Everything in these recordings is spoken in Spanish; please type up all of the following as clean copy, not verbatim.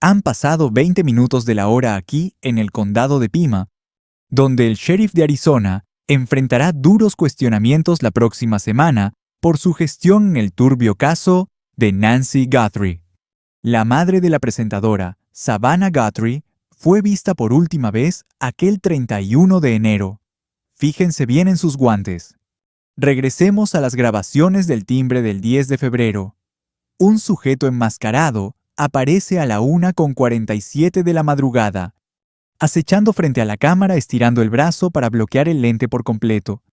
Han pasado 20 minutos de la hora aquí en el condado de Pima, donde el sheriff de Arizona enfrentará duros cuestionamientos la próxima semana por su gestión en el turbio caso de Nancy Guthrie. La madre de la presentadora, Savannah Guthrie, fue vista por última vez aquel 31 de enero. Fíjense bien en sus guantes. Regresemos a las grabaciones del timbre del 10 de febrero. Un sujeto enmascarado aparece a la 1:47 de la madrugada, acechando frente a la cámara estirando el brazo para bloquear el lente por completo,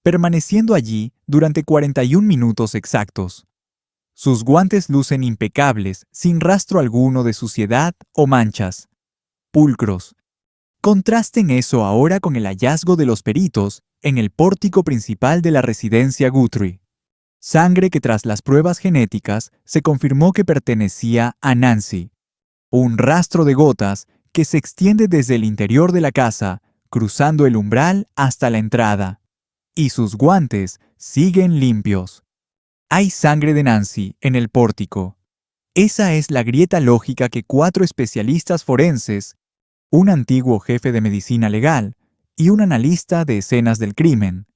permaneciendo allí durante 41 minutos exactos. Sus guantes lucen impecables, sin rastro alguno de suciedad o manchas. Pulcros. Contrasten eso ahora con el hallazgo de los peritos en el pórtico principal de la residencia Guthrie. Sangre que tras las pruebas genéticas se confirmó que pertenecía a Nancy. Un rastro de gotas que se extiende desde el interior de la casa, cruzando el umbral hasta la entrada. Y sus guantes siguen limpios. Hay sangre de Nancy en el pórtico. Esa es la grieta lógica que 4 especialistas forenses, un antiguo jefe de medicina legal y un analista de escenas del crimen,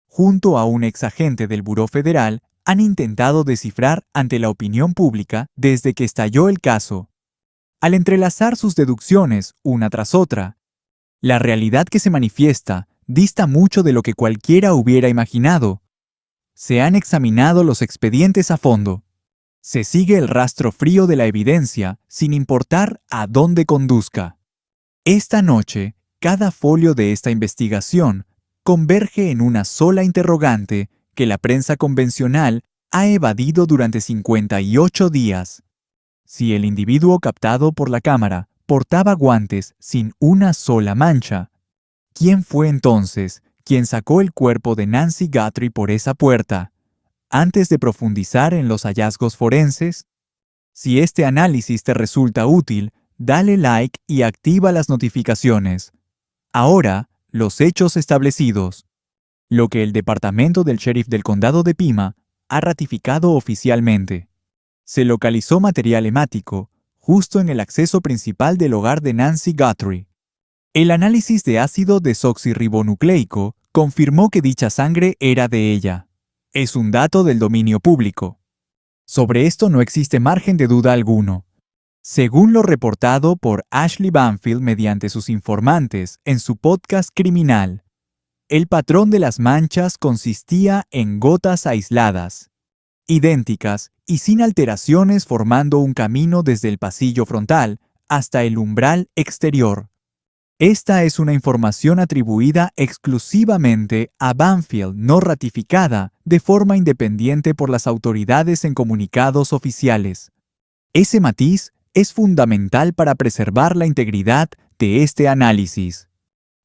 junto a un exagente del Buró Federal, han intentado descifrar ante la opinión pública desde que estalló el caso. Al entrelazar sus deducciones una tras otra, la realidad que se manifiesta dista mucho de lo que cualquiera hubiera imaginado. Se han examinado los expedientes a fondo. Se sigue el rastro frío de la evidencia sin importar a dónde conduzca. Esta noche, cada folio de esta investigación converge en una sola interrogante que la prensa convencional ha evadido durante 58 días. Si el individuo captado por la cámara portaba guantes sin una sola mancha, ¿quién fue entonces quien sacó el cuerpo de Nancy Guthrie por esa puerta? Antes de profundizar en los hallazgos forenses, si este análisis te resulta útil, dale like y activa las notificaciones. Ahora, los hechos establecidos. Lo que el departamento del sheriff del condado de Pima ha ratificado oficialmente. Se localizó material hemático justo en el acceso principal del hogar de Nancy Guthrie. El análisis de ácido desoxirribonucleico confirmó que dicha sangre era de ella. Es un dato del dominio público. Sobre esto no existe margen de duda alguno. Según lo reportado por Ashley Banfield mediante sus informantes en su podcast criminal, el patrón de las manchas consistía en gotas aisladas, idénticas y sin alteraciones formando un camino desde el pasillo frontal hasta el umbral exterior. Esta es una información atribuida exclusivamente a Banfield, no ratificada de forma independiente por las autoridades en comunicados oficiales. Ese matiz es fundamental para preservar la integridad de este análisis.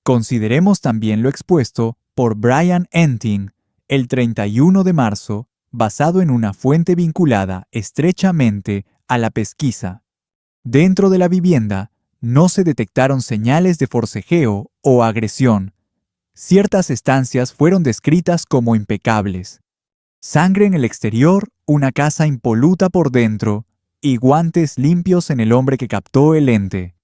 Consideremos también lo expuesto por Brian Enting el 31 de marzo, basado en una fuente vinculada estrechamente a la pesquisa. Dentro de la vivienda, no se detectaron señales de forcejeo o agresión. Ciertas estancias fueron descritas como impecables. Sangre en el exterior, una casa impoluta por dentro y guantes limpios en el hombre que captó el lente.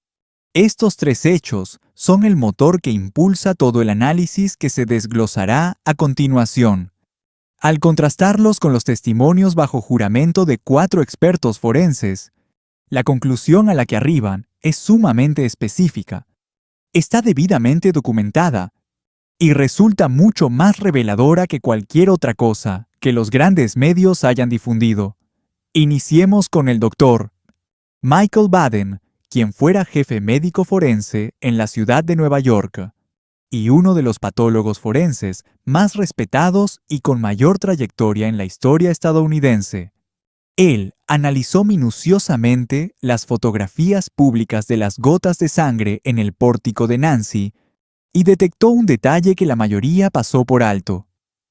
Estos 3 hechos son el motor que impulsa todo el análisis que se desglosará a continuación. Al contrastarlos con los testimonios bajo juramento de 4 expertos forenses, la conclusión a la que arriban es sumamente específica, está debidamente documentada y resulta mucho más reveladora que cualquier otra cosa que los grandes medios hayan difundido. Iniciemos con el doctor Michael Baden, quien fuera jefe médico forense en la ciudad de Nueva York y uno de los patólogos forenses más respetados y con mayor trayectoria en la historia estadounidense. Él analizó minuciosamente las fotografías públicas de las gotas de sangre en el pórtico de Nancy y detectó un detalle que la mayoría pasó por alto.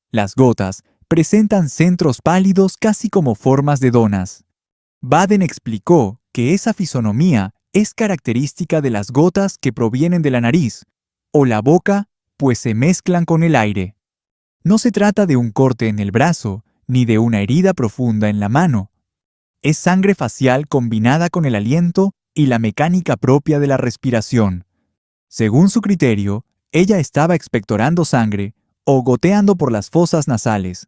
Las gotas presentan centros pálidos casi como formas de donas. Baden explicó que esa fisonomía es característica de las gotas que provienen de la nariz o la boca, pues se mezclan con el aire. No se trata de un corte en el brazo, ni de una herida profunda en la mano. Es sangre facial combinada con el aliento y la mecánica propia de la respiración. Según su criterio, ella estaba expectorando sangre o goteando por las fosas nasales.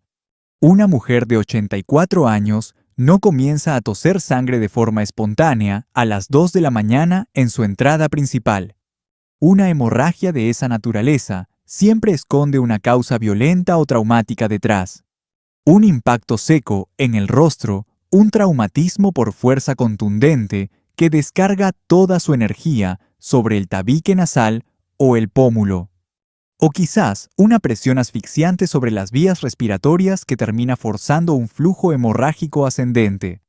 Una mujer de 84 años no comienza a toser sangre de forma espontánea a las 2 de la mañana en su entrada principal. Una hemorragia de esa naturaleza siempre esconde una causa violenta o traumática detrás. Un impacto seco en el rostro, un traumatismo por fuerza contundente que descarga toda su energía sobre el tabique nasal o el pómulo. O quizás una presión asfixiante sobre las vías respiratorias que termina forzando un flujo hemorrágico ascendente.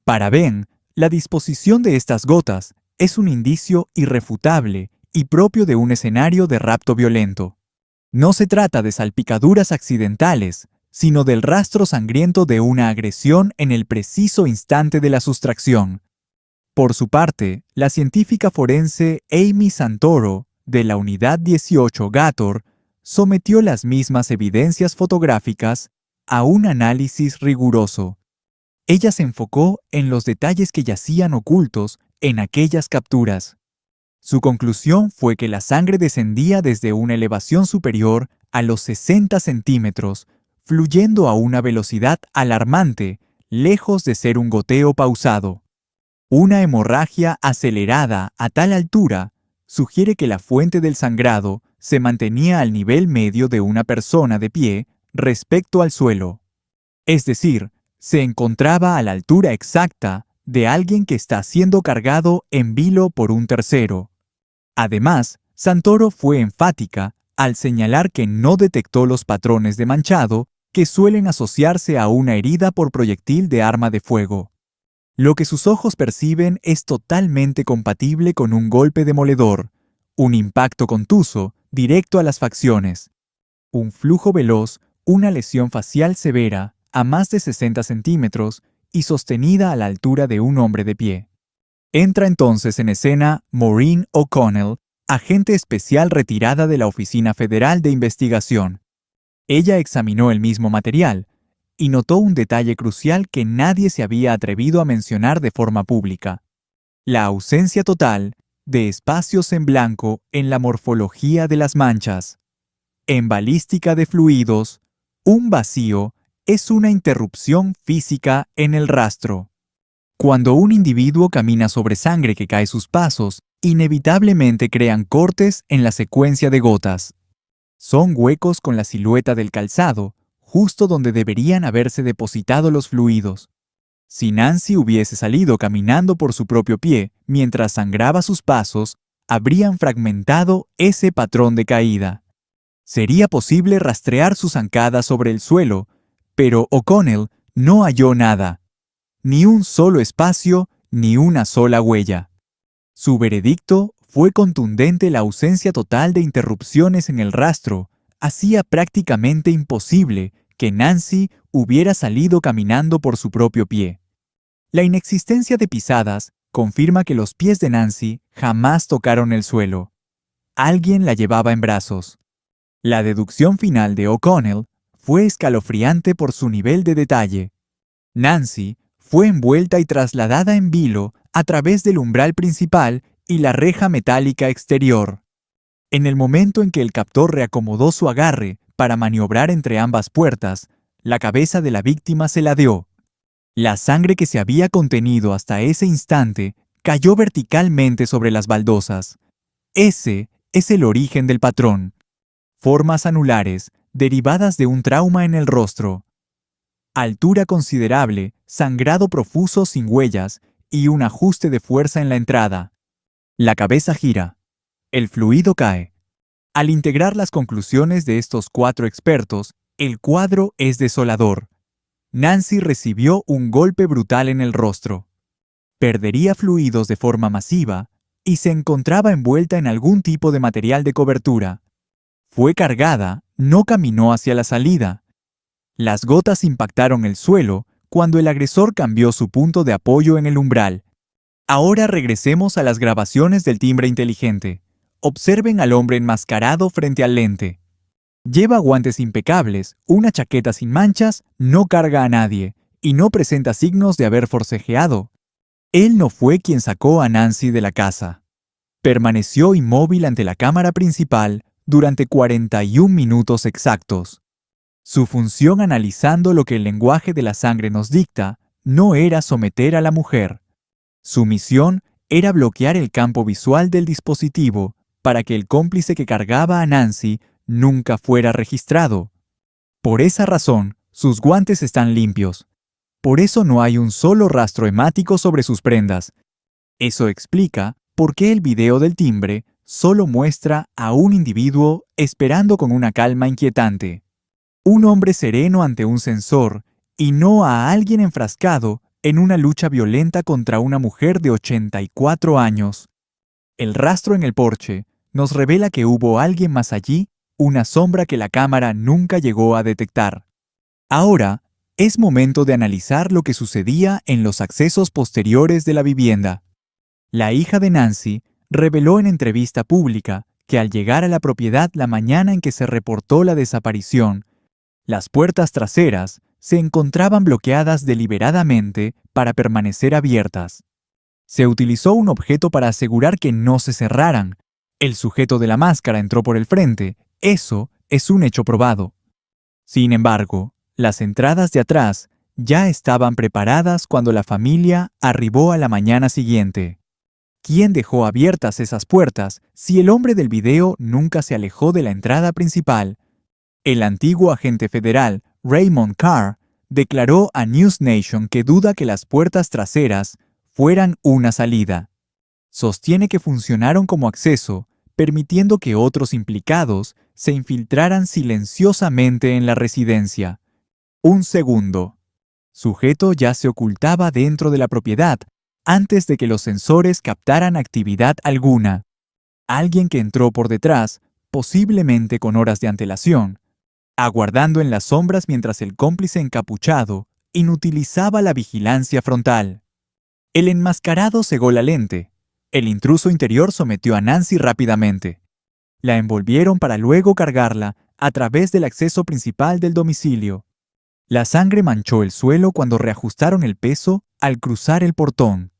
Para Ben, la disposición de estas gotas es un indicio irrefutable y propio de un escenario de rapto violento. No se trata de salpicaduras accidentales, sino del rastro sangriento de una agresión en el preciso instante de la sustracción. Por su parte, la científica forense Amy Santoro, de la Unidad 18 Gator, sometió las mismas evidencias fotográficas a un análisis riguroso. Ella se enfocó en los detalles que yacían ocultos en aquellas capturas. Su conclusión fue que la sangre descendía desde una elevación superior a los 60 centímetros, fluyendo a una velocidad alarmante, lejos de ser un goteo pausado. Una hemorragia acelerada a tal altura sugiere que la fuente del sangrado se mantenía al nivel medio de una persona de pie respecto al suelo. Es decir, se encontraba a la altura exacta de alguien que está siendo cargado en vilo por un tercero. Además, Santoro fue enfática al señalar que no detectó los patrones de manchado que suelen asociarse a una herida por proyectil de arma de fuego. Lo que sus ojos perciben es totalmente compatible con un golpe demoledor, un impacto contuso directo a las facciones, un flujo veloz, una lesión facial severa a más de 60 centímetros y sostenida a la altura de un hombre de pie. Entra entonces en escena Maureen O'Connell, agente especial retirada de la Oficina Federal de Investigación. Ella examinó el mismo material y notó un detalle crucial que nadie se había atrevido a mencionar de forma pública: la ausencia total de espacios en blanco en la morfología de las manchas. En balística de fluidos, un vacío es una interrupción física en el rastro. Cuando un individuo camina sobre sangre que cae sus pasos, inevitablemente crean cortes en la secuencia de gotas. Son huecos con la silueta del calzado, justo donde deberían haberse depositado los fluidos. Si Nancy hubiese salido caminando por su propio pie mientras sangraba sus pasos, habrían fragmentado ese patrón de caída. Sería posible rastrear sus zancadas sobre el suelo, pero O'Connell no halló nada. Ni un solo espacio, ni una sola huella. Su veredicto fue contundente: la ausencia total de interrupciones en el rastro hacía prácticamente imposible que Nancy hubiera salido caminando por su propio pie. La inexistencia de pisadas confirma que los pies de Nancy jamás tocaron el suelo. Alguien la llevaba en brazos. La deducción final de O'Connell fue escalofriante por su nivel de detalle. Nancy fue envuelta y trasladada en vilo a través del umbral principal y la reja metálica exterior. En el momento en que el captor reacomodó su agarre para maniobrar entre ambas puertas, la cabeza de la víctima se ladeó. La sangre que se había contenido hasta ese instante cayó verticalmente sobre las baldosas. Ese es el origen del patrón. Formas anulares derivadas de un trauma en el rostro. Altura considerable, sangrado profuso sin huellas y un ajuste de fuerza en la entrada. La cabeza gira. El fluido cae. Al integrar las conclusiones de estos 4 expertos, el cuadro es desolador. Nancy recibió un golpe brutal en el rostro. Perdería fluidos de forma masiva y se encontraba envuelta en algún tipo de material de cobertura. Fue cargada, no caminó hacia la salida. Las gotas impactaron el suelo cuando el agresor cambió su punto de apoyo en el umbral. Ahora regresemos a las grabaciones del timbre inteligente. Observen al hombre enmascarado frente al lente. Lleva guantes impecables, una chaqueta sin manchas, no carga a nadie y no presenta signos de haber forcejeado. Él no fue quien sacó a Nancy de la casa. Permaneció inmóvil ante la cámara principal durante 41 minutos exactos. Su función, analizando lo que el lenguaje de la sangre nos dicta, no era someter a la mujer. Su misión era bloquear el campo visual del dispositivo para que el cómplice que cargaba a Nancy nunca fuera registrado. Por esa razón, sus guantes están limpios. Por eso no hay un solo rastro hemático sobre sus prendas. Eso explica por qué el video del timbre solo muestra a un individuo esperando con una calma inquietante. Un hombre sereno ante un sensor y no a alguien enfrascado en una lucha violenta contra una mujer de 84 años. El rastro en el porche nos revela que hubo alguien más allí, una sombra que la cámara nunca llegó a detectar. Ahora, es momento de analizar lo que sucedía en los accesos posteriores de la vivienda. La hija de Nancy reveló en entrevista pública que al llegar a la propiedad la mañana en que se reportó la desaparición, las puertas traseras se encontraban bloqueadas deliberadamente para permanecer abiertas. Se utilizó un objeto para asegurar que no se cerraran. El sujeto de la máscara entró por el frente. Eso es un hecho probado. Sin embargo, las entradas de atrás ya estaban preparadas cuando la familia arribó a la mañana siguiente. ¿Quién dejó abiertas esas puertas si el hombre del video nunca se alejó de la entrada principal? El antiguo agente federal, Raymond Carr, declaró a News Nation que duda que las puertas traseras fueran una salida. Sostiene que funcionaron como acceso, permitiendo que otros implicados se infiltraran silenciosamente en la residencia. Un segundo. Sujeto ya se ocultaba dentro de la propiedad antes de que los sensores captaran actividad alguna. Alguien que entró por detrás, posiblemente con horas de antelación, aguardando en las sombras mientras el cómplice encapuchado inutilizaba la vigilancia frontal. El enmascarado cegó la lente. El intruso interior sometió a Nancy rápidamente. La envolvieron para luego cargarla a través del acceso principal del domicilio. La sangre manchó el suelo cuando reajustaron el peso al cruzar el portón.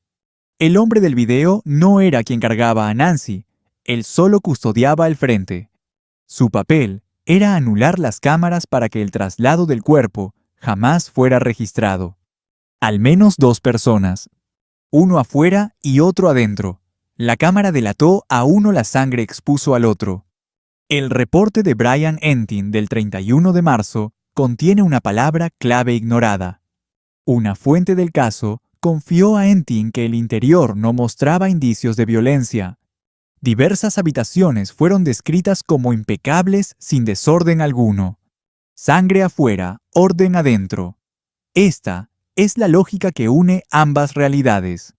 El hombre del video no era quien cargaba a Nancy, él solo custodiaba el frente. Su papel era anular las cámaras para que el traslado del cuerpo jamás fuera registrado. Al menos 2 personas, uno afuera y otro adentro. La cámara delató a uno, la sangre expuso al otro. El reporte de Brian Entin del 31 de marzo contiene una palabra clave ignorada. Una fuente del caso confió a Entin que el interior no mostraba indicios de violencia. Diversas habitaciones fueron descritas como impecables sin desorden alguno. Sangre afuera, orden adentro. Esta es la lógica que une ambas realidades.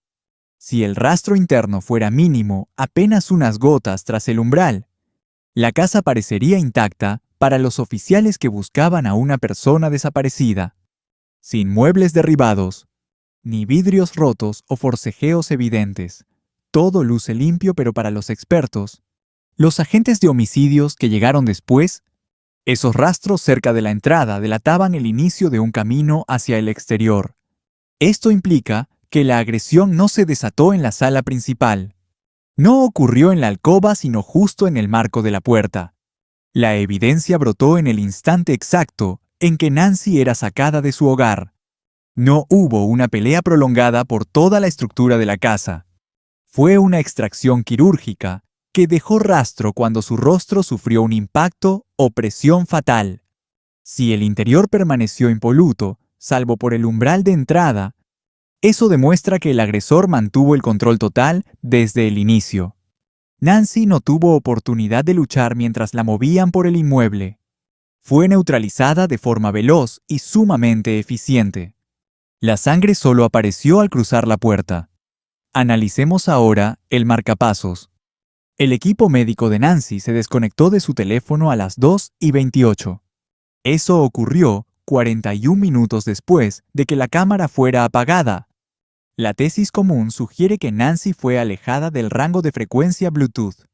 Si el rastro interno fuera mínimo, apenas unas gotas tras el umbral, la casa parecería intacta para los oficiales que buscaban a una persona desaparecida. Sin muebles derribados, ni vidrios rotos o forcejeos evidentes. Todo luce limpio, pero para los expertos, los agentes de homicidios que llegaron después, esos rastros cerca de la entrada delataban el inicio de un camino hacia el exterior. Esto implica que la agresión no se desató en la sala principal. No ocurrió en la alcoba, sino justo en el marco de la puerta. La evidencia brotó en el instante exacto en que Nancy era sacada de su hogar. No hubo una pelea prolongada por toda la estructura de la casa. Fue una extracción quirúrgica que dejó rastro cuando su rostro sufrió un impacto o presión fatal. Si el interior permaneció impoluto, salvo por el umbral de entrada, eso demuestra que el agresor mantuvo el control total desde el inicio. Nancy no tuvo oportunidad de luchar mientras la movían por el inmueble. Fue neutralizada de forma veloz y sumamente eficiente. La sangre solo apareció al cruzar la puerta. Analicemos ahora el marcapasos. El equipo médico de Nancy se desconectó de su teléfono a las 2:28. Eso ocurrió 41 minutos después de que la cámara fuera apagada. La tesis común sugiere que Nancy fue alejada del rango de frecuencia Bluetooth.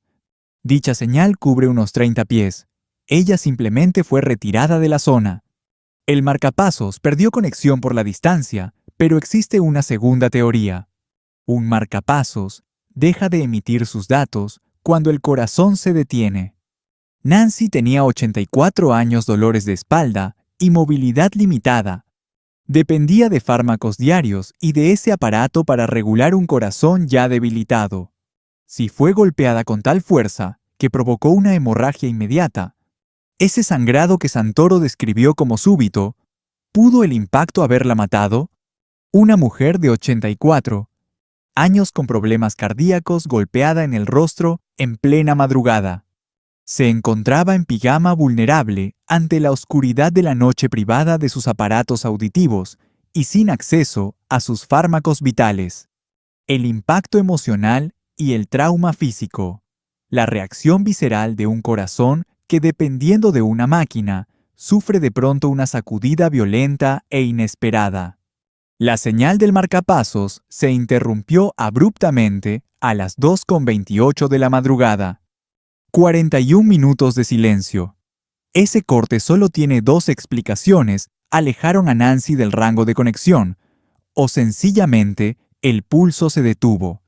Dicha señal cubre unos 30 pies. Ella simplemente fue retirada de la zona. El marcapasos perdió conexión por la distancia, pero existe una segunda teoría. Un marcapasos deja de emitir sus datos cuando el corazón se detiene. Nancy tenía 84 años, dolores de espalda y movilidad limitada. Dependía de fármacos diarios y de ese aparato para regular un corazón ya debilitado. Si fue golpeada con tal fuerza que provocó una hemorragia inmediata, ese sangrado que Santoro describió como súbito, ¿pudo el impacto haberla matado? Una mujer de 84 años con problemas cardíacos golpeada en el rostro en plena madrugada. Se encontraba en pijama vulnerable ante la oscuridad de la noche privada de sus aparatos auditivos y sin acceso a sus fármacos vitales. El impacto emocional y el trauma físico. La reacción visceral de un corazón que, dependiendo de una máquina, sufre de pronto una sacudida violenta e inesperada. La señal del marcapasos se interrumpió abruptamente a las 2:28 de la madrugada. 41 minutos de silencio. Ese corte solo tiene dos explicaciones: alejaron a Nancy del rango de conexión, o sencillamente el pulso se detuvo.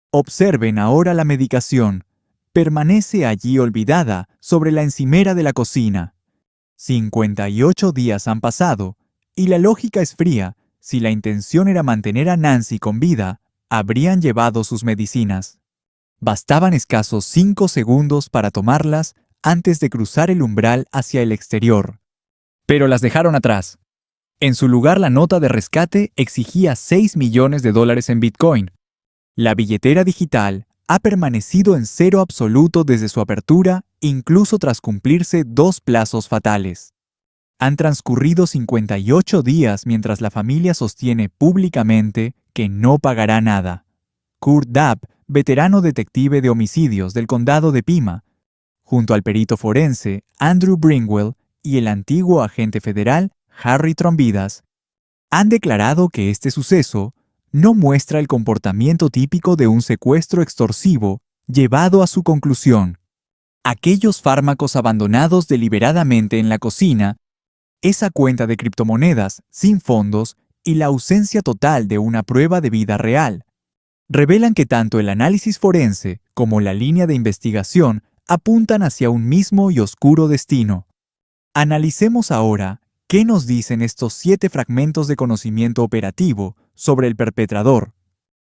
Observen ahora la medicación. Permanece allí olvidada sobre la encimera de la cocina. 58 días han pasado, y la lógica es fría. Si la intención era mantener a Nancy con vida, habrían llevado sus medicinas. Bastaban escasos 5 segundos para tomarlas antes de cruzar el umbral hacia el exterior. Pero las dejaron atrás. En su lugar, la nota de rescate exigía $6 millones en Bitcoin. La billetera digital ha permanecido en cero absoluto desde su apertura, incluso tras cumplirse 2 plazos fatales. Han transcurrido 58 días mientras la familia sostiene públicamente que no pagará nada. Kurt Dapp, veterano detective de homicidios del condado de Pima, junto al perito forense Andrew Bringwell y el antiguo agente federal Harry Trombidas, han declarado que este suceso no muestra el comportamiento típico de un secuestro extorsivo llevado a su conclusión. Aquellos fármacos abandonados deliberadamente en la cocina, esa cuenta de criptomonedas sin fondos y la ausencia total de una prueba de vida real revelan que tanto el análisis forense como la línea de investigación apuntan hacia un mismo y oscuro destino. Analicemos ahora qué nos dicen estos 7 fragmentos de conocimiento operativo sobre el perpetrador.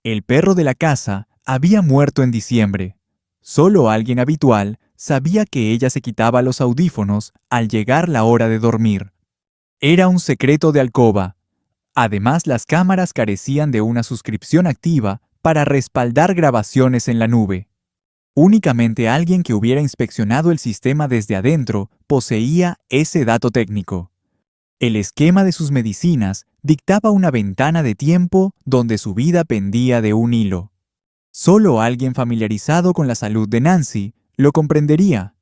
El perro de la casa había muerto en diciembre. Solo alguien habitual sabía que ella se quitaba los audífonos al llegar la hora de dormir. Era un secreto de alcoba. Además, las cámaras carecían de una suscripción activa para respaldar grabaciones en la nube. Únicamente alguien que hubiera inspeccionado el sistema desde adentro poseía ese dato técnico. El esquema de sus medicinas dictaba una ventana de tiempo donde su vida pendía de un hilo. Solo alguien familiarizado con la salud de Nancy lo comprendería.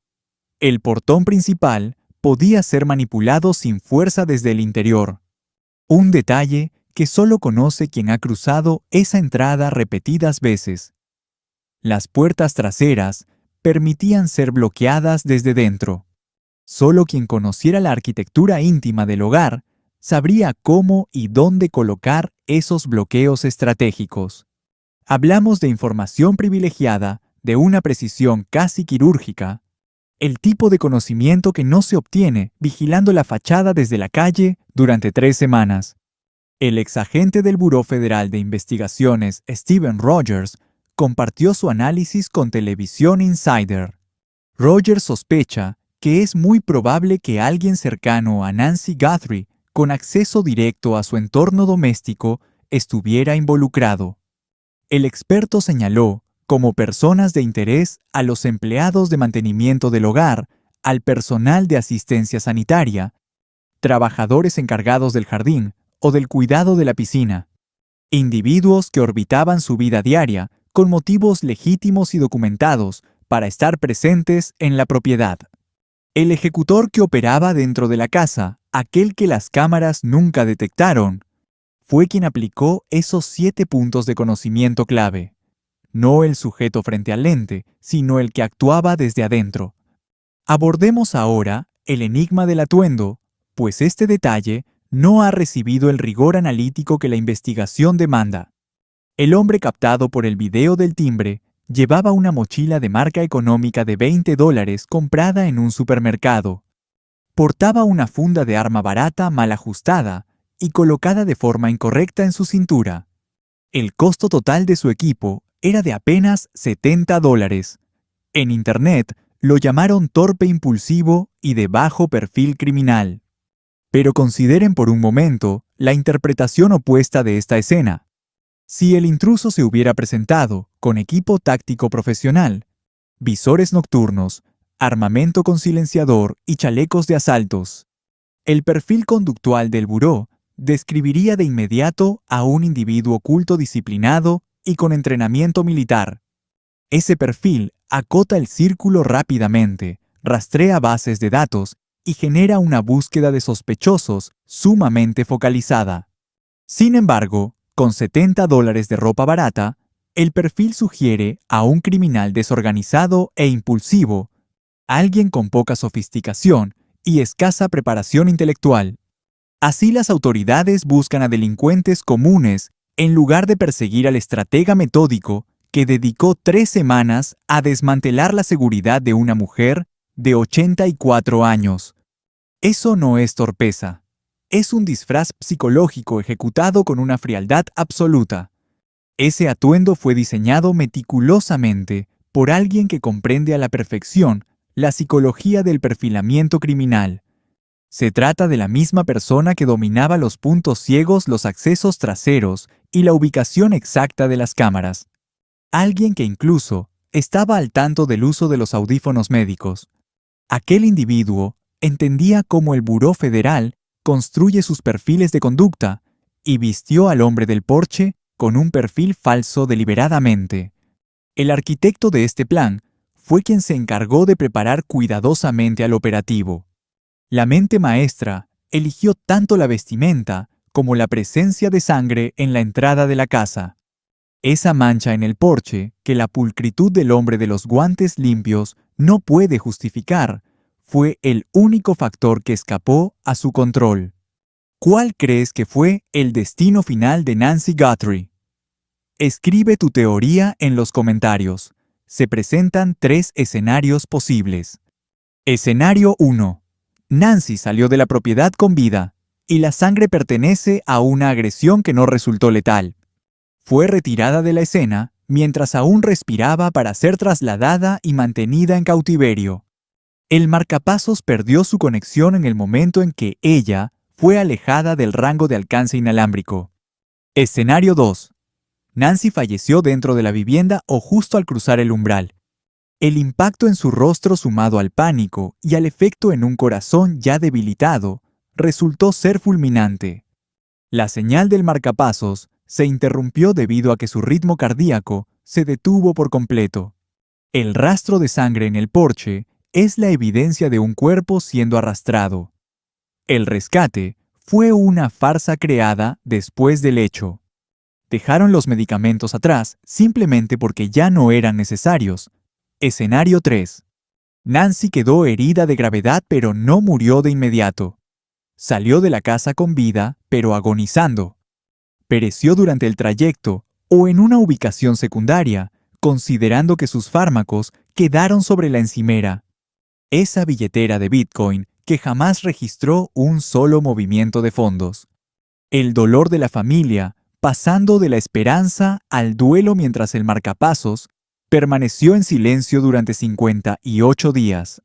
El portón principal podía ser manipulado sin fuerza desde el interior. Un detalle que solo conoce quien ha cruzado esa entrada repetidas veces. Las puertas traseras permitían ser bloqueadas desde dentro. Solo quien conociera la arquitectura íntima del hogar sabría cómo y dónde colocar esos bloqueos estratégicos. Hablamos de información privilegiada, de una precisión casi quirúrgica, el tipo de conocimiento que no se obtiene vigilando la fachada desde la calle durante 3 semanas. El exagente del Buró Federal de Investigaciones, Steven Rogers, compartió su análisis con Televisión Insider. Rogers sospecha que es muy probable que alguien cercano a Nancy Guthrie, con acceso directo a su entorno doméstico, estuviera involucrado. El experto señaló como personas de interés a los empleados de mantenimiento del hogar, al personal de asistencia sanitaria, trabajadores encargados del jardín o del cuidado de la piscina, individuos que orbitaban su vida diaria con motivos legítimos y documentados para estar presentes en la propiedad. El ejecutor que operaba dentro de la casa, aquel que las cámaras nunca detectaron, fue quien aplicó esos 7 puntos de conocimiento clave. No el sujeto frente al lente, sino el que actuaba desde adentro. Abordemos ahora el enigma del atuendo, pues este detalle no ha recibido el rigor analítico que la investigación demanda. El hombre captado por el video del timbre llevaba una mochila de marca económica de $20 comprada en un supermercado. Portaba una funda de arma barata mal ajustada y colocada de forma incorrecta en su cintura. El costo total de su equipo era de apenas $70. En Internet lo llamaron torpe impulsivo y de bajo perfil criminal. Pero consideren por un momento la interpretación opuesta de esta escena. Si el intruso se hubiera presentado con equipo táctico profesional, visores nocturnos, armamento con silenciador y chalecos de asaltos, el perfil conductual del buró describiría de inmediato a un individuo culto disciplinado y con entrenamiento militar. Ese perfil acota el círculo rápidamente, rastrea bases de datos y genera una búsqueda de sospechosos sumamente focalizada. Sin embargo, con $70 de ropa barata, el perfil sugiere a un criminal desorganizado e impulsivo, alguien con poca sofisticación y escasa preparación intelectual. Así las autoridades buscan a delincuentes comunes en lugar de perseguir al estratega metódico que dedicó 3 semanas a desmantelar la seguridad de una mujer de 84 años. Eso no es torpeza. Es un disfraz psicológico ejecutado con una frialdad absoluta. Ese atuendo fue diseñado meticulosamente por alguien que comprende a la perfección la psicología del perfilamiento criminal. Se trata de la misma persona que dominaba los puntos ciegos, los accesos traseros y la ubicación exacta de las cámaras. Alguien que incluso estaba al tanto del uso de los audífonos médicos. Aquel individuo entendía cómo el Buró Federal construye sus perfiles de conducta y vistió al hombre del Porsche con un perfil falso deliberadamente. El arquitecto de este plan fue quien se encargó de preparar cuidadosamente al operativo. La mente maestra eligió tanto la vestimenta como la presencia de sangre en la entrada de la casa. Esa mancha en el porche que la pulcritud del hombre de los guantes limpios no puede justificar fue el único factor que escapó a su control. ¿Cuál crees que fue el destino final de Nancy Guthrie? Escribe tu teoría en los comentarios. Se presentan 3 escenarios posibles. Escenario 1. Nancy salió de la propiedad con vida y la sangre pertenece a una agresión que no resultó letal. Fue retirada de la escena mientras aún respiraba para ser trasladada y mantenida en cautiverio. El marcapasos perdió su conexión en el momento en que ella fue alejada del rango de alcance inalámbrico. Escenario 2. Nancy falleció dentro de la vivienda o justo al cruzar el umbral. El impacto en su rostro sumado al pánico y al efecto en un corazón ya debilitado resultó ser fulminante. La señal del marcapasos se interrumpió debido a que su ritmo cardíaco se detuvo por completo. El rastro de sangre en el porche es la evidencia de un cuerpo siendo arrastrado. El rescate fue una farsa creada después del hecho. Dejaron los medicamentos atrás simplemente porque ya no eran necesarios. Escenario 3. Nancy quedó herida de gravedad pero no murió de inmediato. Salió de la casa con vida pero agonizando. Pereció durante el trayecto o en una ubicación secundaria, considerando que sus fármacos quedaron sobre la encimera. Esa billetera de Bitcoin que jamás registró un solo movimiento de fondos. El dolor de la familia, pasando de la esperanza al duelo mientras el marcapasos permaneció en silencio durante 58 días.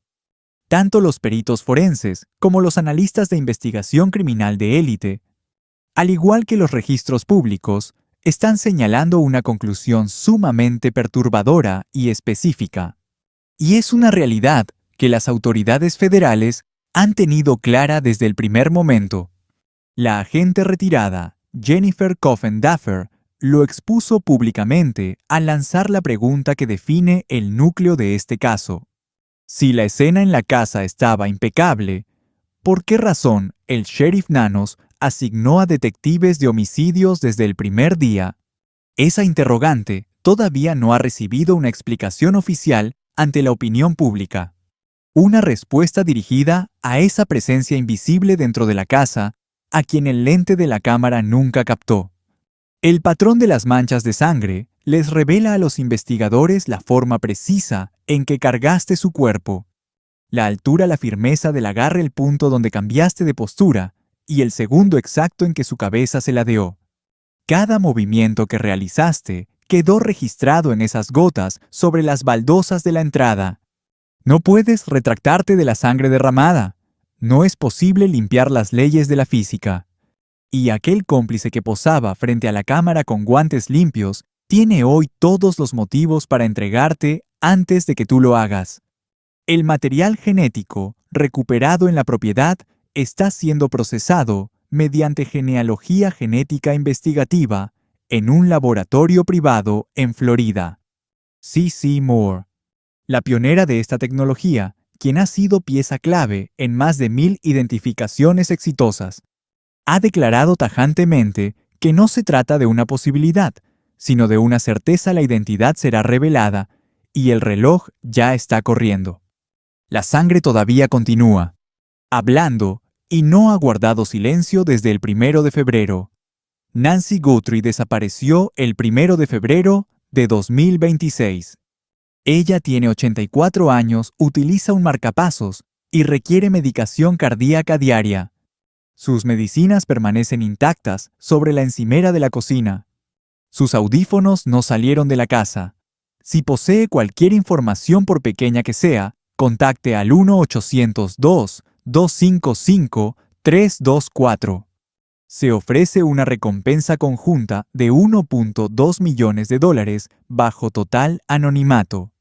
Tanto los peritos forenses como los analistas de investigación criminal de élite, al igual que los registros públicos, están señalando una conclusión sumamente perturbadora y específica. Y es una realidad que las autoridades federales han tenido clara desde el primer momento. La agente retirada, Jennifer Coffin Duffer, lo expuso públicamente al lanzar la pregunta que define el núcleo de este caso. Si la escena en la casa estaba impecable, ¿por qué razón el sheriff Nanos asignó a detectives de homicidios desde el primer día? Esa interrogante todavía no ha recibido una explicación oficial ante la opinión pública. Una respuesta dirigida a esa presencia invisible dentro de la casa, a quien el lente de la cámara nunca captó. El patrón de las manchas de sangre les revela a los investigadores la forma precisa en que cargaste su cuerpo. La altura, la firmeza del agarre, el punto donde cambiaste de postura y el segundo exacto en que su cabeza se ladeó. Cada movimiento que realizaste quedó registrado en esas gotas sobre las baldosas de la entrada. No puedes retractarte de la sangre derramada. No es posible limpiar las leyes de la física. Y aquel cómplice que posaba frente a la cámara con guantes limpios tiene hoy todos los motivos para entregarte antes de que tú lo hagas. El material genético recuperado en la propiedad está siendo procesado mediante genealogía genética investigativa en un laboratorio privado en Florida. C.C. Moore, la pionera de esta tecnología, quien ha sido pieza clave en más de 1000 identificaciones exitosas, ha declarado tajantemente que no se trata de una posibilidad, sino de una certeza. La identidad será revelada y el reloj ya está corriendo. La sangre todavía continúa, hablando, y no ha guardado silencio desde el 1 de febrero. Nancy Guthrie desapareció el 1 de febrero de 2026. Ella tiene 84 años, utiliza un marcapasos y requiere medicación cardíaca diaria. Sus medicinas permanecen intactas sobre la encimera de la cocina. Sus audífonos no salieron de la casa. Si posee cualquier información, por pequeña que sea, contacte al 1-800-255-324. Se ofrece una recompensa conjunta de $1.2 millones bajo total anonimato.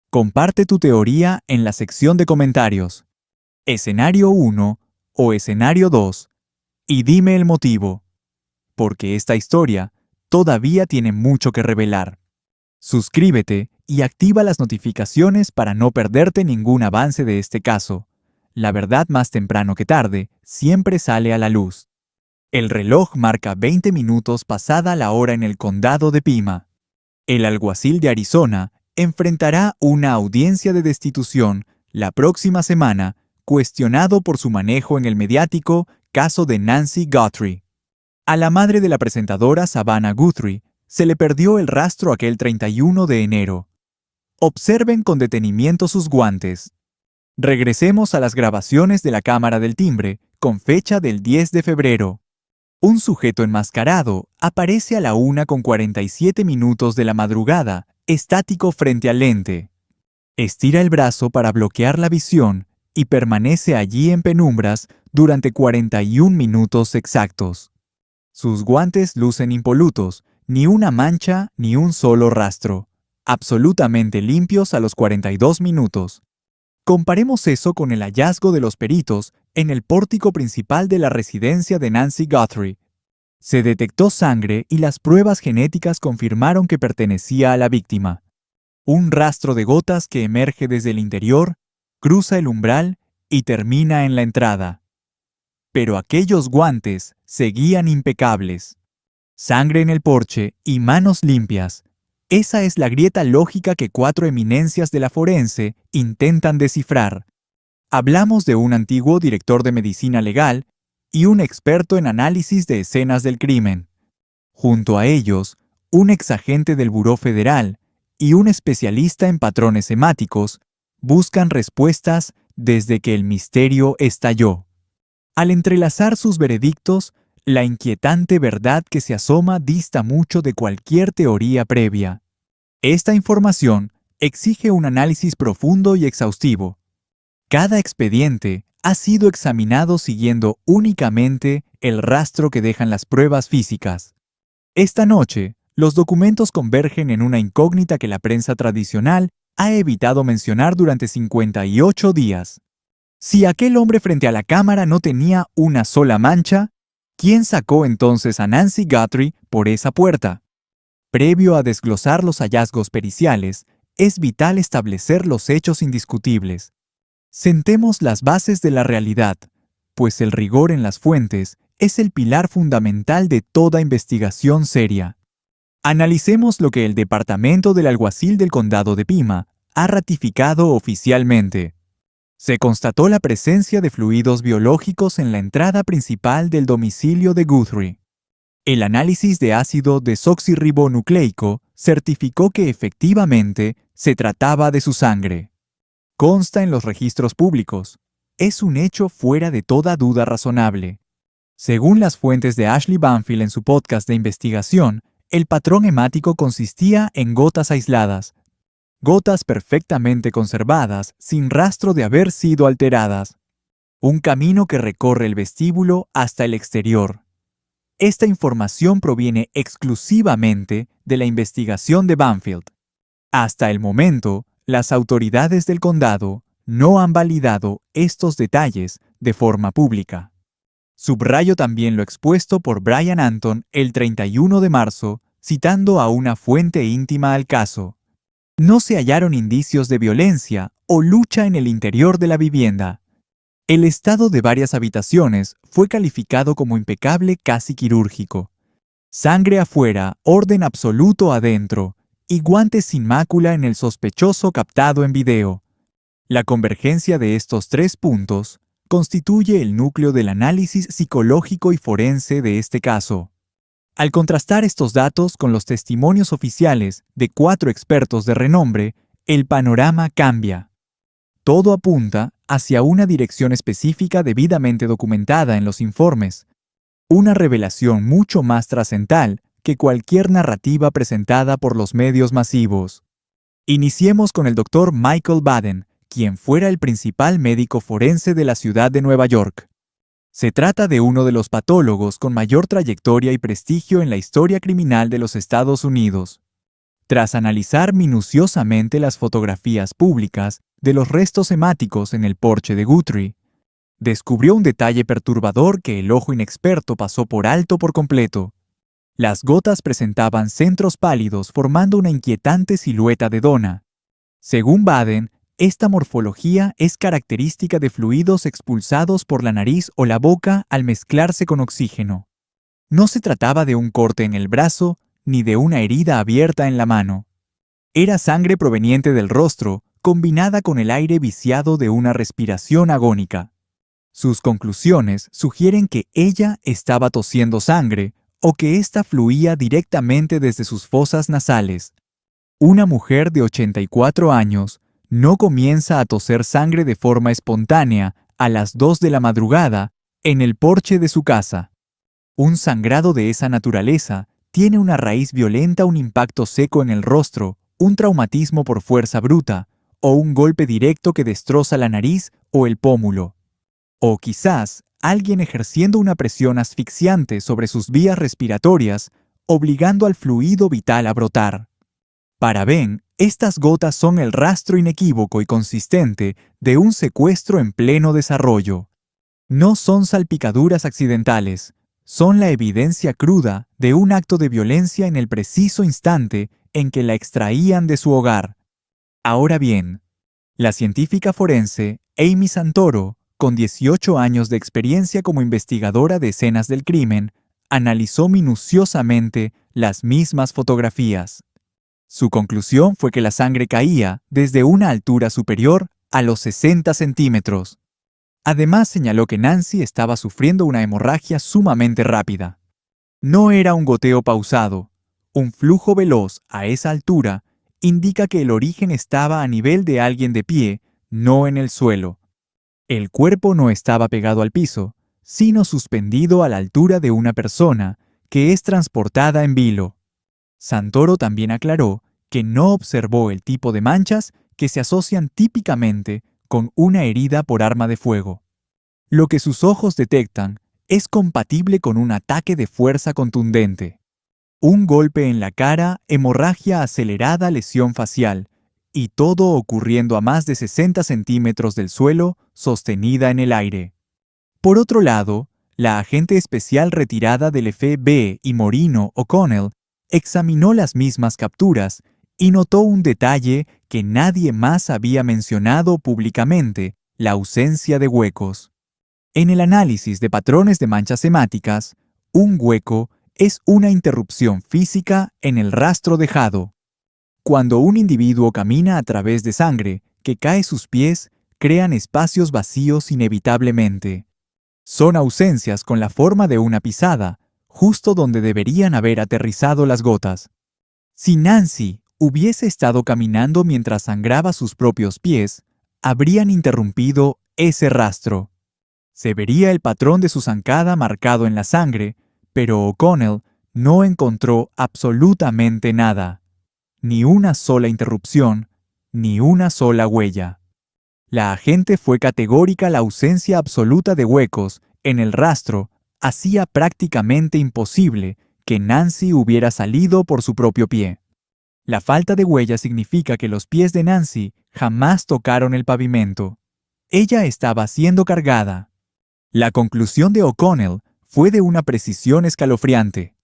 Comparte tu teoría en la sección de comentarios. Escenario 1 o escenario 2 y dime el motivo. Porque esta historia todavía tiene mucho que revelar. Suscríbete y activa las notificaciones para no perderte ningún avance de este caso. La verdad, más temprano que tarde, siempre sale a la luz. El reloj marca 20 minutos pasada la hora en el condado de Pima. El alguacil de Arizona enfrentará una audiencia de destitución la próxima semana, cuestionado por su manejo en el mediático caso de Nancy Guthrie. A la madre de la presentadora Savannah Guthrie se le perdió el rastro aquel 31 de enero. Observen con detenimiento sus guantes. Regresemos a las grabaciones de la cámara del timbre con fecha del 10 de febrero. Un sujeto enmascarado aparece a la 1:47 de la madrugada, estático frente al lente. Estira el brazo para bloquear la visión y permanece allí en penumbras durante 41 minutos exactos. Sus guantes lucen impolutos, ni una mancha ni un solo rastro, absolutamente limpios a los 42 minutos. Comparemos eso con el hallazgo de los peritos en el pórtico principal de la residencia de Nancy Guthrie. Se detectó sangre y las pruebas genéticas confirmaron que pertenecía a la víctima. Un rastro de gotas que emerge desde el interior, cruza el umbral y termina en la entrada. Pero aquellos guantes seguían impecables. Sangre en el porche y manos limpias. Esa es la grieta lógica que 4 eminencias de la forense intentan descifrar. Hablamos de un antiguo director de medicina legal y un experto en análisis de escenas del crimen. Junto a ellos, un exagente del Buró Federal y un especialista en patrones hemáticos buscan respuestas desde que el misterio estalló. Al entrelazar sus veredictos, la inquietante verdad que se asoma dista mucho de cualquier teoría previa. Esta información exige un análisis profundo y exhaustivo. Cada expediente ha sido examinado siguiendo únicamente el rastro que dejan las pruebas físicas. Esta noche, los documentos convergen en una incógnita que la prensa tradicional ha evitado mencionar durante 58 días. Si aquel hombre frente a la cámara no tenía una sola mancha, ¿quién sacó entonces a Nancy Guthrie por esa puerta? Previo a desglosar los hallazgos periciales, es vital establecer los hechos indiscutibles. Sentemos las bases de la realidad, pues el rigor en las fuentes es el pilar fundamental de toda investigación seria. Analicemos lo que el Departamento del Alguacil del Condado de Pima ha ratificado oficialmente. Se constató la presencia de fluidos biológicos en la entrada principal del domicilio de Guthrie. El análisis de ácido desoxirribonucleico certificó que efectivamente se trataba de su sangre. Consta en los registros públicos. Es un hecho fuera de toda duda razonable. Según las fuentes de Ashley Banfield en su podcast de investigación, el patrón hemático consistía en gotas aisladas, gotas perfectamente conservadas, sin rastro de haber sido alteradas. Un camino que recorre el vestíbulo hasta el exterior. Esta información proviene exclusivamente de la investigación de Banfield. Hasta el momento, las autoridades del condado no han validado estos detalles de forma pública. Subrayo también lo expuesto por Brian Anton el 31 de marzo, citando a una fuente íntima al caso. No se hallaron indicios de violencia o lucha en el interior de la vivienda. El estado de varias habitaciones fue calificado como impecable, casi quirúrgico. Sangre afuera, orden absoluto adentro, y guantes sin mácula en el sospechoso captado en video. La convergencia de estos 3 puntos constituye el núcleo del análisis psicológico y forense de este caso. Al contrastar estos datos con los testimonios oficiales de 4 expertos de renombre, el panorama cambia. Todo apunta hacia una dirección específica debidamente documentada en los informes, una revelación mucho más trascendental que cualquier narrativa presentada por los medios masivos. Iniciemos con el Dr. Michael Baden, quien fuera el principal médico forense de la ciudad de Nueva York. Se trata de uno de los patólogos con mayor trayectoria y prestigio en la historia criminal de los Estados Unidos. Tras analizar minuciosamente las fotografías públicas de los restos hemáticos en el porche de Guthrie, descubrió un detalle perturbador que el ojo inexperto pasó por alto por completo. Las gotas presentaban centros pálidos formando una inquietante silueta de dona. Según Baden, esta morfología es característica de fluidos expulsados por la nariz o la boca al mezclarse con oxígeno. No se trataba de un corte en el brazo ni de una herida abierta en la mano. Era sangre proveniente del rostro, combinada con el aire viciado de una respiración agónica. Sus conclusiones sugieren que ella estaba tosiendo sangre o que ésta fluía directamente desde sus fosas nasales. Una mujer de 84 años no comienza a toser sangre de forma espontánea a las 2 de la madrugada en el porche de su casa. Un sangrado de esa naturaleza tiene una raíz violenta, un impacto seco en el rostro, un traumatismo por fuerza bruta o un golpe directo que destroza la nariz o el pómulo. O quizás alguien ejerciendo una presión asfixiante sobre sus vías respiratorias, obligando al fluido vital a brotar. Para Ben, estas gotas son el rastro inequívoco y consistente de un secuestro en pleno desarrollo. No son salpicaduras accidentales, son la evidencia cruda de un acto de violencia en el preciso instante en que la extraían de su hogar. Ahora bien, la científica forense Amy Santoro, con 18 años de experiencia como investigadora de escenas del crimen, analizó minuciosamente las mismas fotografías. Su conclusión fue que la sangre caía desde una altura superior a los 60 centímetros. Además, señaló que Nancy estaba sufriendo una hemorragia sumamente rápida. No era un goteo pausado. Un flujo veloz a esa altura indica que el origen estaba a nivel de alguien de pie, no en el suelo. El cuerpo no estaba pegado al piso, sino suspendido a la altura de una persona que es transportada en vilo. Santoro también aclaró que no observó el tipo de manchas que se asocian típicamente con una herida por arma de fuego. Lo que sus ojos detectan es compatible con un ataque de fuerza contundente. Un golpe en la cara, hemorragia acelerada, lesión facial, y todo ocurriendo a más de 60 centímetros del suelo, sostenida en el aire. Por otro lado, la agente especial retirada del FBI y Maureen O'Connell examinó las mismas capturas y notó un detalle que nadie más había mencionado públicamente: la ausencia de huecos. En el análisis de patrones de manchas hemáticas, un hueco es una interrupción física en el rastro dejado. Cuando un individuo camina a través de sangre que cae sus pies, crean espacios vacíos inevitablemente. Son ausencias con la forma de una pisada, justo donde deberían haber aterrizado las gotas. Si Nancy hubiese estado caminando mientras sangraba sus propios pies, habrían interrumpido ese rastro. Se vería el patrón de su zancada marcado en la sangre, pero O'Connell no encontró absolutamente nada. Ni una sola interrupción, ni una sola huella. La agente fue categórica: la ausencia absoluta de huecos en el rastro hacía prácticamente imposible que Nancy hubiera salido por su propio pie. La falta de huella significa que los pies de Nancy jamás tocaron el pavimento. Ella estaba siendo cargada. La conclusión de O'Connell fue de una precisión escalofriante.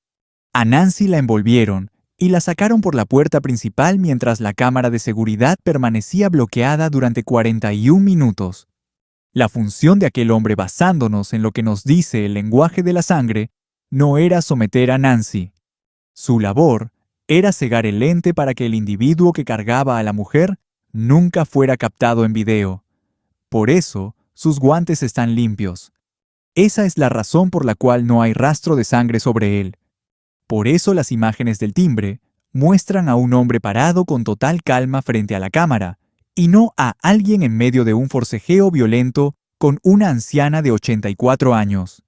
A Nancy la envolvieron y la sacaron por la puerta principal mientras la cámara de seguridad permanecía bloqueada durante 41 minutos. La función de aquel hombre, basándonos en lo que nos dice el lenguaje de la sangre, no era someter a Nancy. Su labor era cegar el lente para que el individuo que cargaba a la mujer nunca fuera captado en video. Por eso, sus guantes están limpios. Esa es la razón por la cual no hay rastro de sangre sobre él. Por eso las imágenes del timbre muestran a un hombre parado con total calma frente a la cámara, y no a alguien en medio de un forcejeo violento con una anciana de 84 años.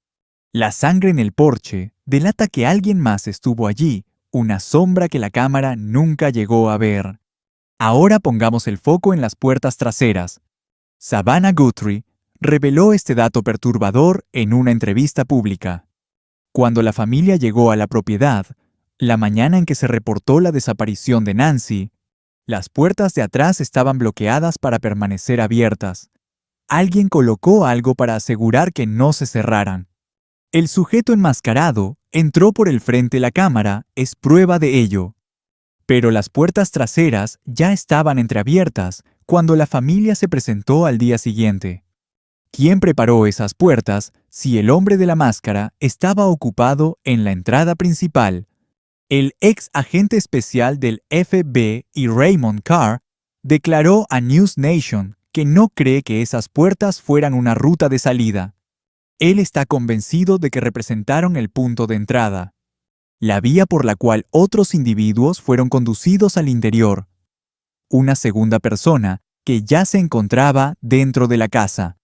La sangre en el porche delata que alguien más estuvo allí, una sombra que la cámara nunca llegó a ver. Ahora pongamos el foco en las puertas traseras. Savannah Guthrie reveló este dato perturbador en una entrevista pública. Cuando la familia llegó a la propiedad, la mañana en que se reportó la desaparición de Nancy, las puertas de atrás estaban bloqueadas para permanecer abiertas. Alguien colocó algo para asegurar que no se cerraran. El sujeto enmascarado entró por el frente. La cámara es prueba de ello. Pero las puertas traseras ya estaban entreabiertas cuando la familia se presentó al día siguiente. ¿Quién preparó esas puertas si el hombre de la máscara estaba ocupado en la entrada principal? El ex agente especial del FBI, Raymond Carr, declaró a News Nation que no cree que esas puertas fueran una ruta de salida. Él está convencido de que representaron el punto de entrada, la vía por la cual otros individuos fueron conducidos al interior. Una segunda persona que ya se encontraba dentro de la casa.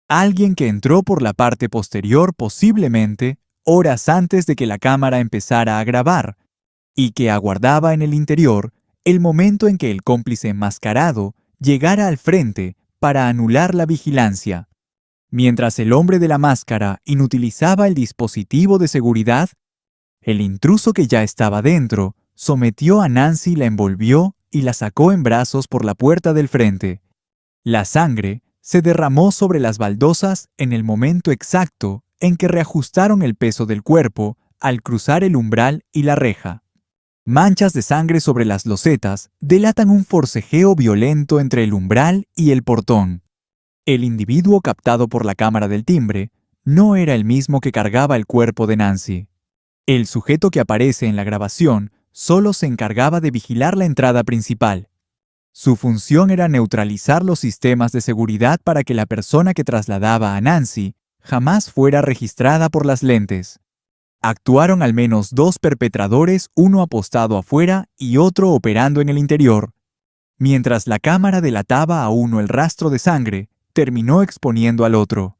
Alguien que entró por la parte posterior, posiblemente horas antes de que la cámara empezara a grabar, y que aguardaba en el interior el momento en que el cómplice enmascarado llegara al frente para anular la vigilancia. Mientras el hombre de la máscara inutilizaba el dispositivo de seguridad, el intruso que ya estaba dentro sometió a Nancy, la envolvió y la sacó en brazos por la puerta del frente. La sangre se derramó sobre las baldosas en el momento exacto en que reajustaron el peso del cuerpo al cruzar el umbral y la reja. Manchas de sangre sobre las losetas delatan un forcejeo violento entre el umbral y el portón. El individuo captado por la cámara del timbre no era el mismo que cargaba el cuerpo de Nancy. El sujeto que aparece en la grabación solo se encargaba de vigilar la entrada principal. Su función era neutralizar los sistemas de seguridad para que la persona que trasladaba a Nancy jamás fuera registrada por las lentes. Actuaron al menos 2 perpetradores, uno apostado afuera y otro operando en el interior. Mientras la cámara delataba a uno el rastro de sangre, terminó exponiendo al otro.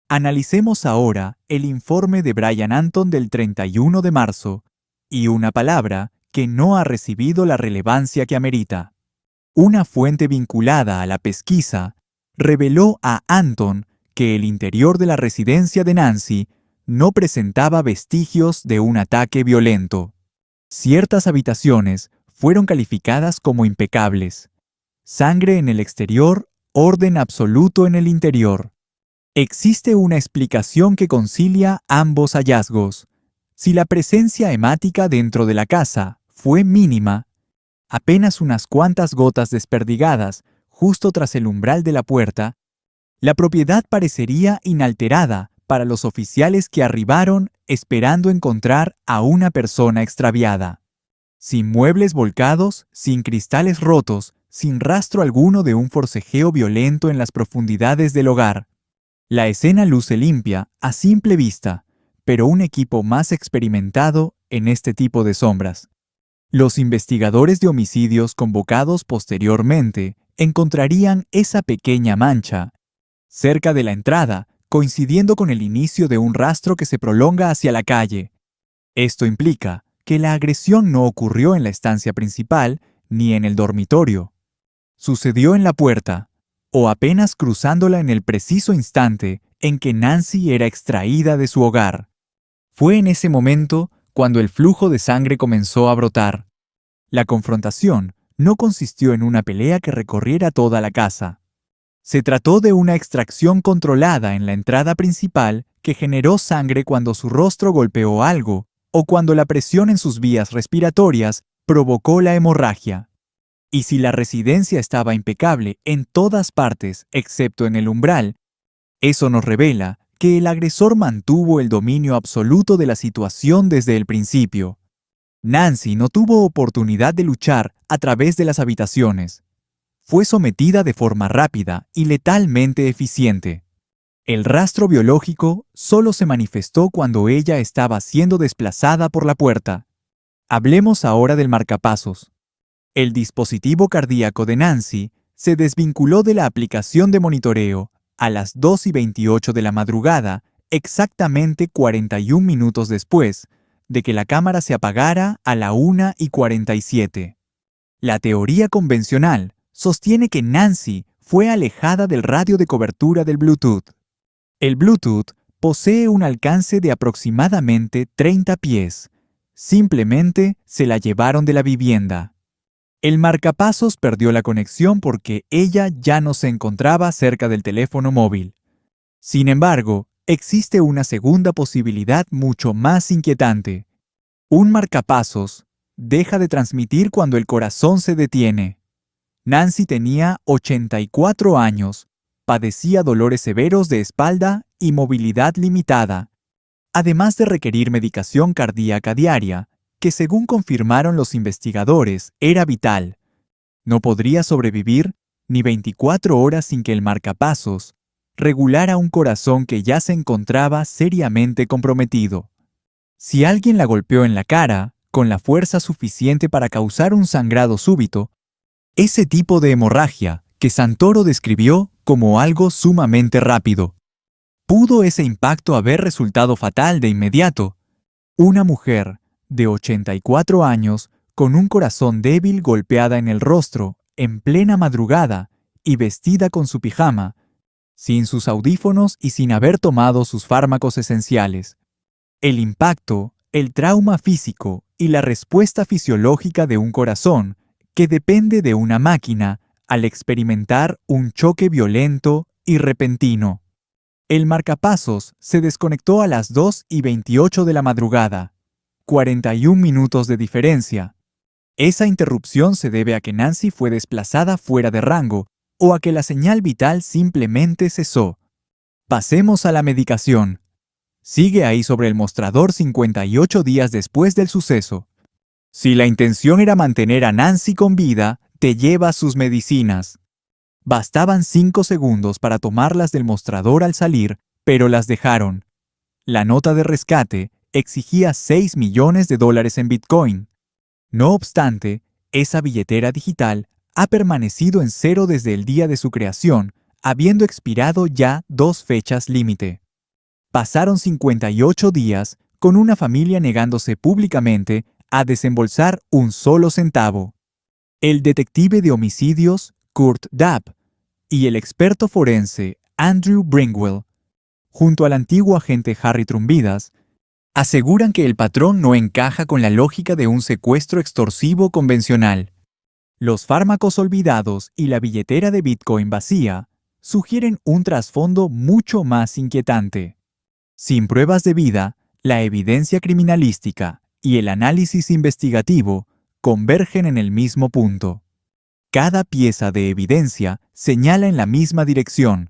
Analicemos ahora el informe de Brian Anton del 31 de marzo, y una palabra que no ha recibido la relevancia que amerita. Una fuente vinculada a la pesquisa reveló a Anton que el interior de la residencia de Nancy no presentaba vestigios de un ataque violento. Ciertas habitaciones fueron calificadas como impecables. Sangre en el exterior, orden absoluto en el interior. Existe una explicación que concilia ambos hallazgos. Si la presencia hemática dentro de la casa fue mínima, apenas unas cuantas gotas desperdigadas justo tras el umbral de la puerta, la propiedad parecería inalterada para los oficiales que arribaron esperando encontrar a una persona extraviada. Sin muebles volcados, sin cristales rotos, sin rastro alguno de un forcejeo violento en las profundidades del hogar. La escena luce limpia a simple vista, pero un equipo más experimentado en este tipo de sombras. Los investigadores de homicidios convocados posteriormente encontrarían esa pequeña mancha cerca de la entrada, coincidiendo con el inicio de un rastro que se prolonga hacia la calle. Esto implica que la agresión no ocurrió en la estancia principal ni en el dormitorio. Sucedió en la puerta, o apenas cruzándola en el preciso instante en que Nancy era extraída de su hogar. Fue en ese momento cuando el flujo de sangre comenzó a brotar. La confrontación no consistió en una pelea que recorriera toda la casa. Se trató de una extracción controlada en la entrada principal que generó sangre cuando su rostro golpeó algo o cuando la presión en sus vías respiratorias provocó la hemorragia. Y si la residencia estaba impecable en todas partes excepto en el umbral, eso nos revela que el agresor mantuvo el dominio absoluto de la situación desde el principio. Nancy no tuvo oportunidad de luchar a través de las habitaciones. Fue sometida de forma rápida y letalmente eficiente. El rastro biológico solo se manifestó cuando ella estaba siendo desplazada por la puerta. Hablemos ahora del marcapasos. El dispositivo cardíaco de Nancy se desvinculó de la aplicación de monitoreo a las 2:28 de la madrugada, exactamente 41 minutos después de que la cámara se apagara a la 1:47. La teoría convencional sostiene que Nancy fue alejada del radio de cobertura del Bluetooth. El Bluetooth posee un alcance de aproximadamente 30 pies. Simplemente se la llevaron de la vivienda. El marcapasos perdió la conexión porque ella ya no se encontraba cerca del teléfono móvil. Sin embargo, existe una segunda posibilidad mucho más inquietante. Un marcapasos deja de transmitir cuando el corazón se detiene. Nancy tenía 84 años, padecía dolores severos de espalda y movilidad limitada, además de requerir medicación cardíaca diaria, que según confirmaron los investigadores era vital. No podría sobrevivir ni 24 horas sin que el marcapasos regulara un corazón que ya se encontraba seriamente comprometido. Si alguien la golpeó en la cara, con la fuerza suficiente para causar un sangrado súbito, ese tipo de hemorragia que Santoro describió como algo sumamente rápido. ¿Pudo ese impacto haber resultado fatal de inmediato? Una mujer de 84 años con un corazón débil golpeada en el rostro, en plena madrugada y vestida con su pijama, sin sus audífonos y sin haber tomado sus fármacos esenciales. El impacto, el trauma físico y la respuesta fisiológica de un corazón que depende de una máquina al experimentar un choque violento y repentino. El marcapasos se desconectó a las 2:28 de la madrugada. 41 minutos de diferencia. Esa interrupción se debe a que Nancy fue desplazada fuera de rango o a que la señal vital simplemente cesó. Pasemos a la medicación. Sigue ahí sobre el mostrador 58 días después del suceso. Si la intención era mantener a Nancy con vida, te llevas sus medicinas. Bastaban 5 segundos para tomarlas del mostrador al salir, pero las dejaron. La nota de rescate exigía $6 millones en Bitcoin. No obstante, esa billetera digital ha permanecido en cero desde el día de su creación, habiendo expirado ya 2 fechas límite. Pasaron 58 días con una familia negándose públicamente a desembolsar un solo centavo. El detective de homicidios, Kurt Dapp, y el experto forense, Andrew Bringwell, junto al antiguo agente Harry Trumbidas, aseguran que el patrón no encaja con la lógica de un secuestro extorsivo convencional. Los fármacos olvidados y la billetera de Bitcoin vacía sugieren un trasfondo mucho más inquietante. Sin pruebas de vida, la evidencia criminalística y el análisis investigativo convergen en el mismo punto. Cada pieza de evidencia señala en la misma dirección.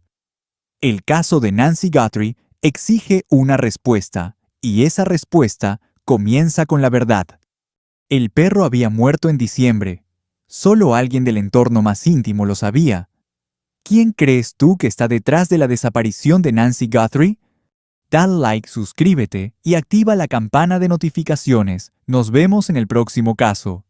El caso de Nancy Guthrie exige una respuesta, y esa respuesta comienza con la verdad. El perro había muerto en diciembre. Solo alguien del entorno más íntimo lo sabía. ¿Quién crees tú que está detrás de la desaparición de Nancy Guthrie? Da like, suscríbete y activa la campana de notificaciones. Nos vemos en el próximo caso.